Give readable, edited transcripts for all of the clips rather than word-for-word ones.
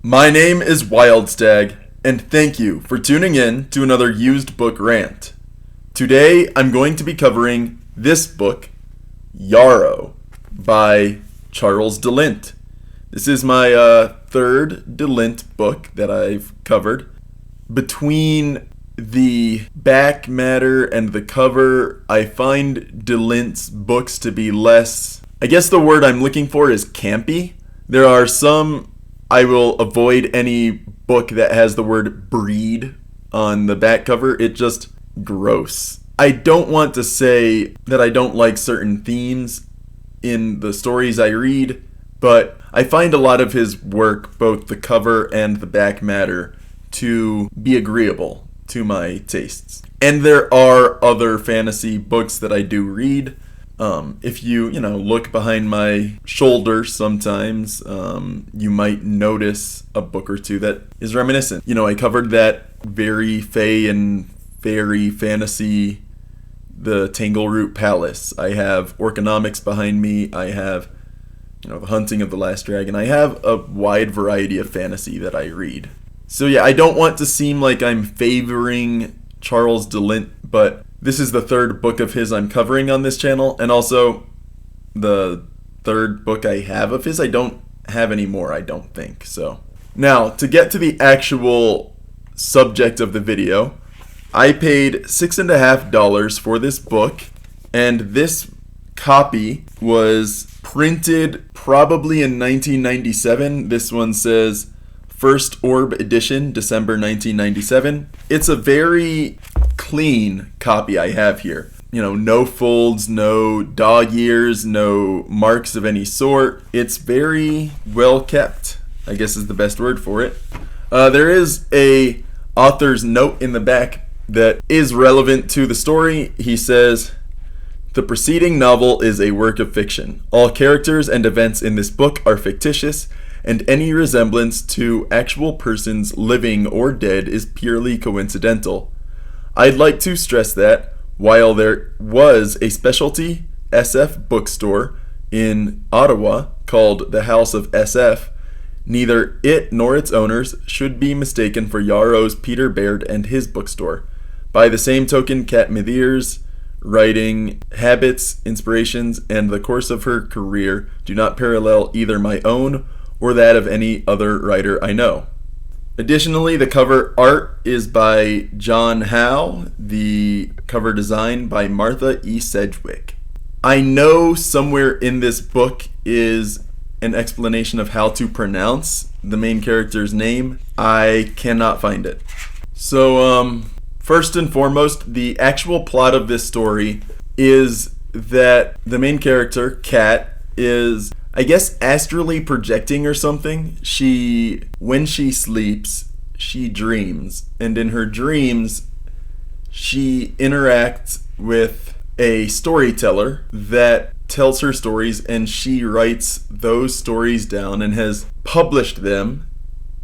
My name is Wildstag, and thank you for tuning in to another used book rant. Today, I'm going to be covering this book, Yarrow, by Charles DeLint. This is my third DeLint book that I've covered. Between the back matter and the cover, I find DeLint's books to be less, I guess the word I'm looking for is campy. There are some, I will avoid any book that has the word breed on the back cover. It's just gross. I don't want to say that I don't like certain themes in the stories I read, but I find a lot of his work, both the cover and the back matter, to be agreeable to my tastes. And there are other fantasy books that I do read. If you look behind my shoulder sometimes, you might notice a book or two that is reminiscent. I covered that very fae and fairy fantasy, the Tangleroot Palace. I have Orconomics behind me. I have, The Hunting of the Last Dragon. I have a wide variety of fantasy that I read. So yeah, I don't want to seem like I'm favoring Charles DeLint, but this is the third book of his I'm covering on this channel, and also the third book I have of his. I don't have any more, I don't think. So now, to get to the actual subject of the video, I paid $6.50 for this book, and this copy was printed probably in 1997. This one says First Orb Edition, December 1997. It's a very clean copy I have here. No folds, no dog ears, no marks of any sort. It's very well kept, I guess is the best word for it. There is a author's note in the back that is relevant to the story. He says, "The preceding novel is a work of fiction. All characters and events in this book are fictitious, and any resemblance to actual persons living or dead is purely coincidental. I'd like to stress that, while there was a specialty SF bookstore in Ottawa called the House of SF, neither it nor its owners should be mistaken for Yarrow's Peter Baird and his bookstore. By the same token, Kat Mithier's writing habits, inspirations, and the course of her career do not parallel either my own or that of any other writer I know." Additionally, the cover art is by John Howe, the cover design by Martha E. Sedgwick. I know somewhere in this book is an explanation of how to pronounce the main character's name. I cannot find it. So, first and foremost, the actual plot of this story is that the main character, Kat, is, I guess, astrally projecting or something. When she sleeps, she dreams. And in her dreams, she interacts with a storyteller that tells her stories, and she writes those stories down and has published them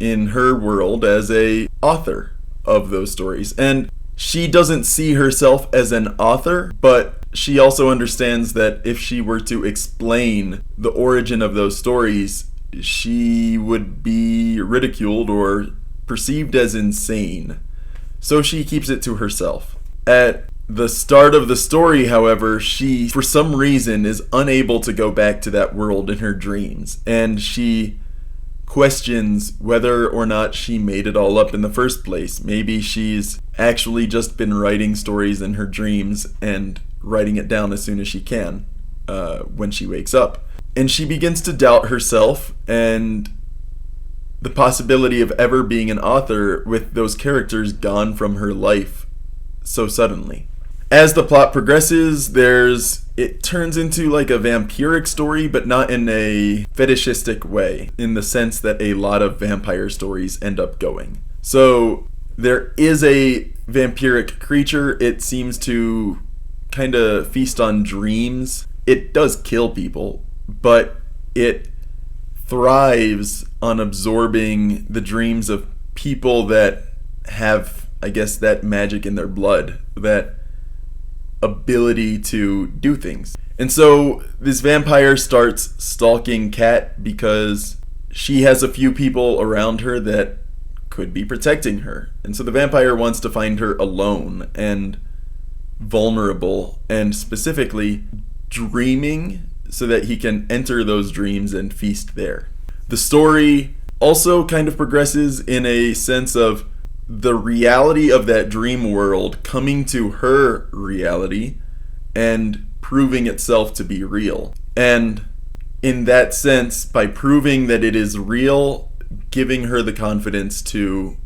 in her world as a author of those stories. And she doesn't see herself as an author, but she also understands that if she were to explain the origin of those stories, she would be ridiculed or perceived as insane. So she keeps it to herself. At the start of the story, however, she, for some reason, is unable to go back to that world in her dreams, and she questions whether or not she made it all up in the first place. Maybe she's actually just been writing stories in her dreams and writing it down as soon as she can when she wakes up. And she begins to doubt herself and the possibility of ever being an author with those characters gone from her life so suddenly. As the plot progresses, it turns into like a vampiric story, but not in a fetishistic way, in the sense that a lot of vampire stories end up going. So there is a vampiric creature. It seems to kind of feast on dreams. It does kill people, but it thrives on absorbing the dreams of people that have, I guess, that magic in their blood, that ability to do things. And so this vampire starts stalking Kat because she has a few people around her that could be protecting her. And so the vampire wants to find her alone and vulnerable, and specifically dreaming, so that he can enter those dreams and feast there. The story also kind of progresses in a sense of the reality of that dream world coming to her reality and proving itself to be real. And in that sense, by proving that it is real, giving her the confidence to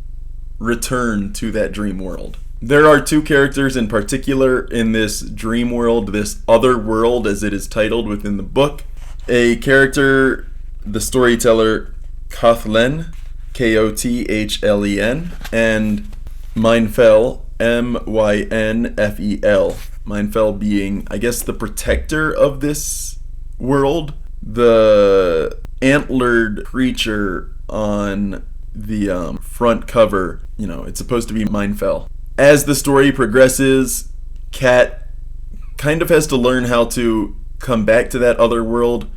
return to that dream world. There are two characters in particular in this dream world, this Otherworld as it is titled within the book. A character, the storyteller Kothlen, Kothlen, and Mynfel, Mynfel. Mynfel being, I guess, the protector of this world. The antlered creature on the front cover, it's supposed to be Mynfel. As the story progresses, Kat kind of has to learn how to come back to that other world,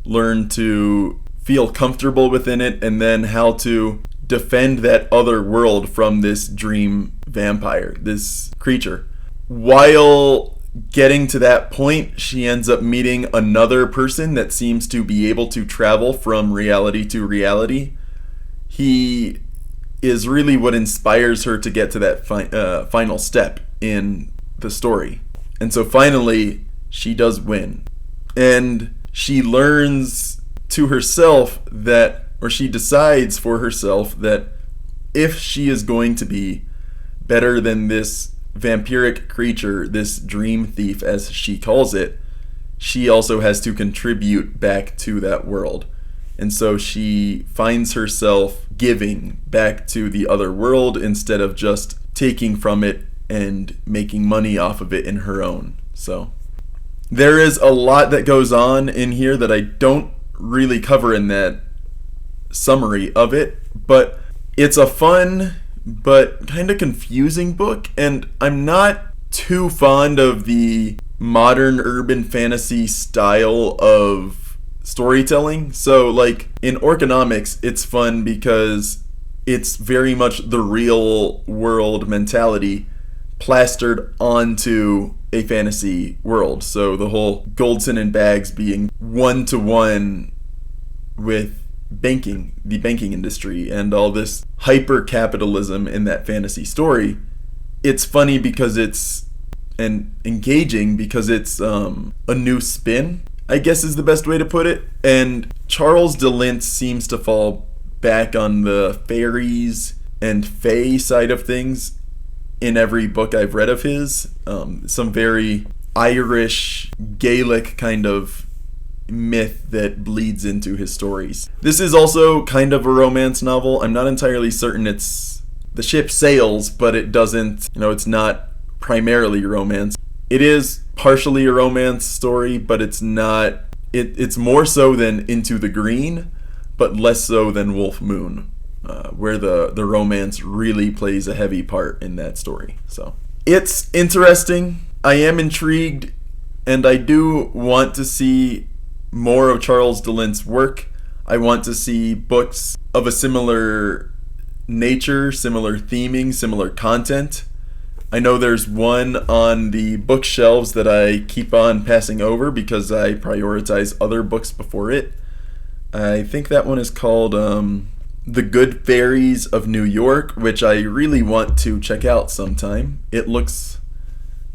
learn to feel comfortable within it, and then how to defend that other world from this dream vampire, this creature. While getting to that point, she ends up meeting another person that seems to be able to travel from reality to reality. He is really what inspires her to get to that final step in the story. And so finally, she does win. And she learns to herself that, or she decides for herself that if she is going to be better than this vampiric creature, this dream thief as she calls it, she also has to contribute back to that world. And so she finds herself giving back to the other world instead of just taking from it and making money off of it in her own. So there is a lot that goes on in here that I don't really cover in that summary of it, but it's a fun but kind of confusing book, and I'm not too fond of the modern urban fantasy style of storytelling. So like in Orconomics, it's fun because it's very much the real world mentality plastered onto a fantasy world. So the whole Goldson and Baggs being one-to-one with banking, the banking industry, and all this hyper capitalism in that fantasy story. It's funny because it's, and engaging because it's a new spin, I guess is the best way to put it. And Charles DeLint seems to fall back on the fairies and fae side of things in every book I've read of his. Some very Irish, Gaelic kind of myth that bleeds into his stories. This is also kind of a romance novel. I'm not entirely certain it's the ship sails, but it doesn't, it's not primarily romance. It is partially a romance story, but it's not, it's more so than Into the Green, but less so than Wolf Moon, where the romance really plays a heavy part in that story. So it's interesting. I am intrigued, and I do want to see more of Charles DeLint's work. I want to see books of a similar nature, similar theming, similar content. I know there's one on the bookshelves that I keep on passing over because I prioritize other books before it. I think that one is called The Good Fairies of New York, which I really want to check out sometime. It looks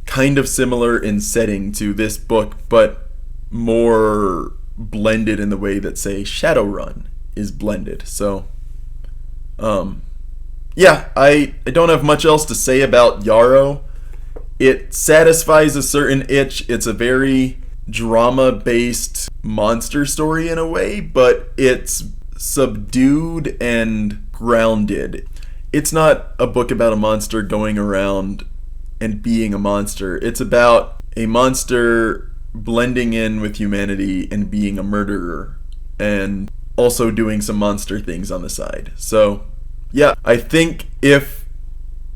kind of similar in setting to this book, but more blended in the way that, say, Shadowrun is blended. So, yeah, I don't have much else to say about Yarrow. It satisfies a certain itch. It's a very drama-based monster story in a way, but it's subdued and grounded. It's not a book about a monster going around and being a monster. It's about a monster blending in with humanity and being a murderer and also doing some monster things on the side. So yeah, I think if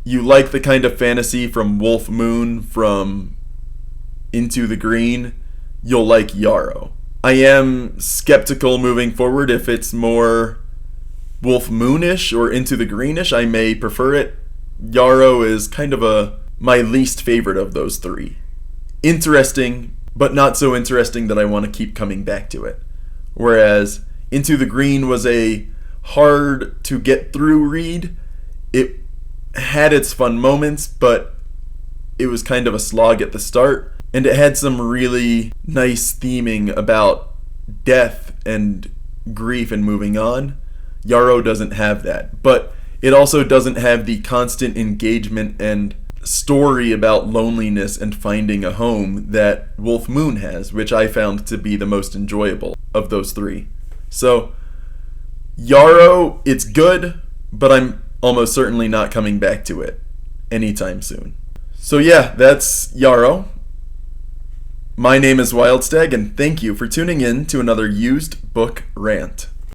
you like the kind of fantasy from Wolf Moon, from Into the Green, you'll like Yarrow. I am skeptical moving forward if it's more Wolf Moonish or Into the Greenish. I may prefer it. Yarrow is kind of my least favorite of those three. Interesting, but not so interesting that I want to keep coming back to it. Whereas Into the Green was a hard to get through read. It had its fun moments, but it was kind of a slog at the start. And it had some really nice theming about death and grief and moving on. Yarrow doesn't have that, but it also doesn't have the constant engagement and story about loneliness and finding a home that Wolf Moon has, which I found to be the most enjoyable of those three. So, Yarrow, it's good, but I'm almost certainly not coming back to it anytime soon. So yeah, that's Yarrow. My name is Wildstag, and thank you for tuning in to another used book rant.